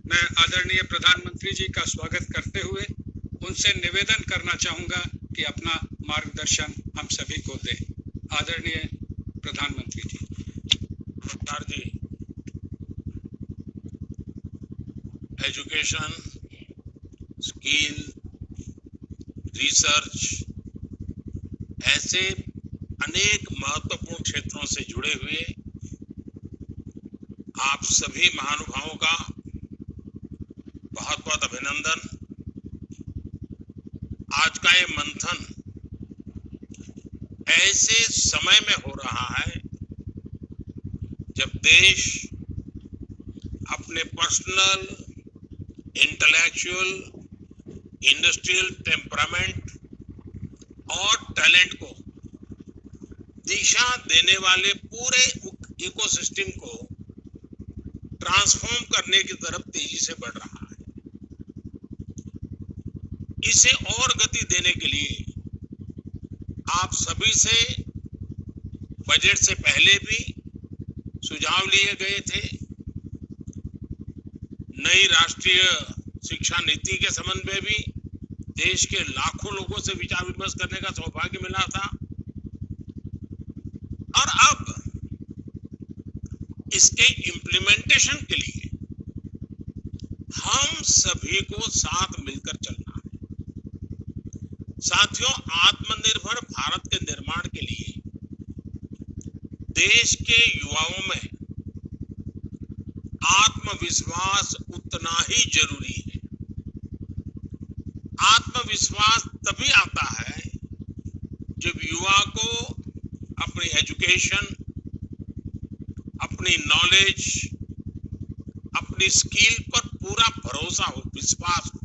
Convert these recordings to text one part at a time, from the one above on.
मैं आदरणीय प्रधानमंत्री जी का स्वागत करते हुए उनसे निवेदन करना चाहूंगा कि अपना मार्गदर्शन हम सभी को दें। आदरणीय प्रधानमंत्री जी। नमस्कार जी। एजुकेशन, स्किल, रिसर्च ऐसे अनेक महत्वपूर्ण क्षेत्रों से जुड़े हुए आप सभी महानुभावों का बहुत बहुत अभिनंदन। आज का ये मंथन ऐसे समय में हो रहा है जब देश अपने पर्सनल, इंटेलेक्चुअल, इंडस्ट्रियल टेम्परामेंट और टैलेंट को दिशा देने वाले पूरे इकोसिस्टम को ट्रांसफॉर्म करने की तरफ तेजी से बढ़ रहा है। इसे और गति देने के लिए आप सभी से बजट से पहले भी सुझाव लिए गए थे। नई राष्ट्रीय शिक्षा नीति के संबंध में भी देश के लाखों लोगों से विचार विमर्श करने का सौभाग्य मिला था और अब इसके इम्प्लीमेंटेशन के लिए हम सभी को साथ मिलकर चलना है। साथियों, आत्मनिर्भर भारत के निर्माण के लिए देश के युवाओं में आत्मविश्वास उतना ही जरूरी है। आत्मविश्वास तभी आता है जब युवा को अपनी एजुकेशन, अपनी नॉलेज, अपनी स्किल पर पूरा भरोसा हो, विश्वास हो।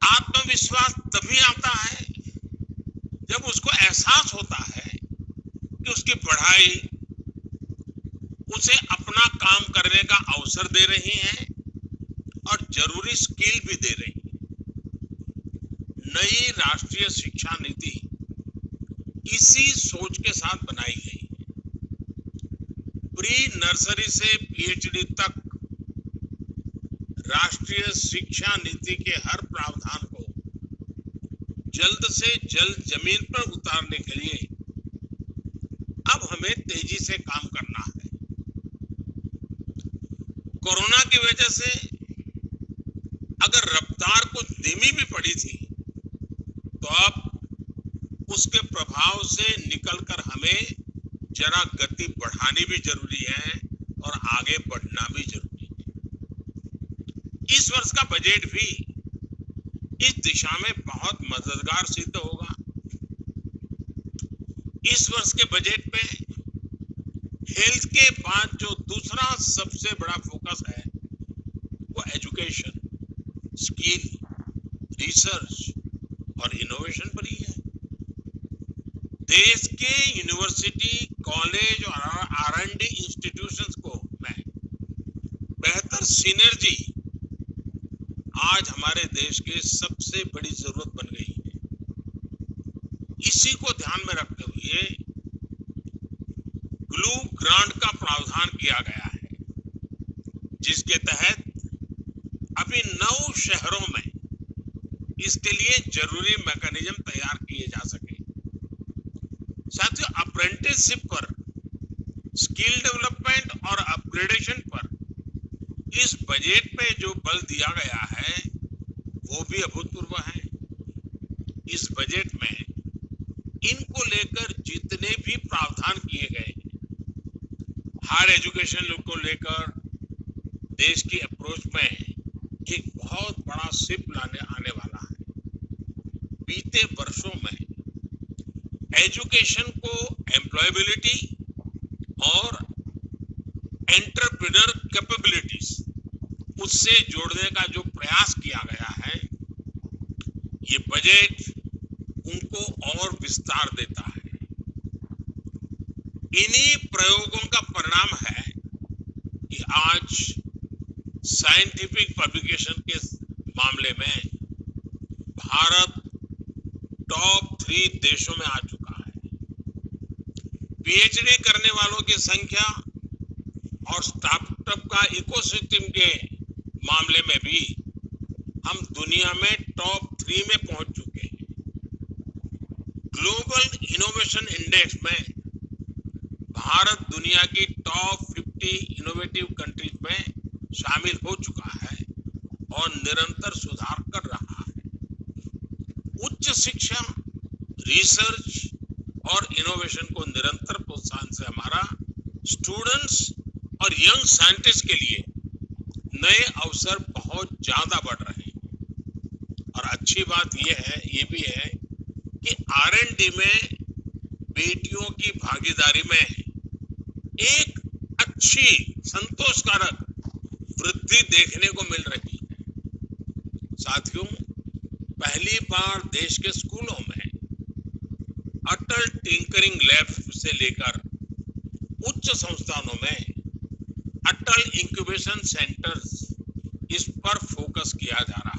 आत्मविश्वास तभी आता है जब उसको एहसास होता है कि उसकी पढ़ाई उसे अपना काम करने का अवसर दे रही है और जरूरी स्किल भी दे रही है। नई राष्ट्रीय शिक्षा नीति इसी सोच के साथ बनाई गई है। प्री नर्सरी से पीएचडी तक राष्ट्रीय शिक्षा नीति के हर प्रावधान को जल्द से जल्द जमीन पर उतारने के लिए अब हमें तेजी से काम करना है। कोरोना की वजह से अगर रफ्तार कुछ धीमी भी पड़ी थी तो अब उसके प्रभाव से निकलकर हमें जरा गति बढ़ानी भी जरूरी है और आगे बढ़ना भी जरूरी है। इस वर्ष का बजट भी इस दिशा में बहुत मददगार सिद्ध होगा। इस वर्ष के बजट में हेल्थ के बाद जो दूसरा सबसे बड़ा फोकस है वो एजुकेशन, स्किल, रिसर्च और इनोवेशन पर ही है। देश के यूनिवर्सिटी, कॉलेज और R&D इंस्टीट्यूशंस को में बेहतर सिनर्जी आज हमारे देश की सबसे बड़ी जरूरत बन गई है। इसी को ध्यान में रखते हुए ग्लू ग्रांट का प्रावधान किया गया है, जिसके तहत अभी 9 शहरों में इसके लिए जरूरी मैकेनिज्म तैयार किए जा सके। साथियों, अप्रेंटिसशिप पर, स्किल डेवलपमेंट और अपग्रेडेशन पर इस बजट में जो बल दिया गया है वो भी अभूतपूर्व है। इस बजट में इनको लेकर जितने भी प्रावधान किए गए हैं, हायर एजुकेशन को लेकर देश की अप्रोच में एक बहुत बड़ा शिफ्ट आने वाला है। बीते वर्षों में एजुकेशन को एम्प्लॉयबिलिटी और एंटरप्रेन्योर कैपेबिलिटीज उससे जोड़ने का जो प्रयास किया गया है, ये बजट उनको और विस्तार देता है। इन्हीं प्रयोगों का परिणाम है कि आज साइंटिफिक पब्लिकेशन के मामले में भारत टॉप 3 देशों में आ चुका है। पीएचडी करने वालों की संख्या और स्टार्टअप का इकोसिस्टम के मामले में भी हम दुनिया में टॉप 3 में पहुंच चुके हैं। ग्लोबल इनोवेशन इंडेक्स में भारत दुनिया की टॉप 50 इनोवेटिव कंट्रीज में शामिल हो चुका है और निरंतर सुधार कर रहा है। उच्च शिक्षा, रिसर्च और इनोवेशन को निरंतर प्रोत्साहन से हमारा स्टूडेंट्स और यंग साइंटिस्ट के लिए नए अवसर बहुत ज्यादा बढ़ रहे हैं। और अच्छी बात ये भी है कि R&D में बेटियों की भागीदारी में एक अच्छी संतोषकारक वृद्धि देखने को मिल रही है। साथियों, पहली बार देश के स्कूलों में अटल टिंकरिंग लैब से लेकर उच्च संस्थानों में अटल इंक्यूबेशन सेंटर्स, इस पर फोकस किया जा रहा है।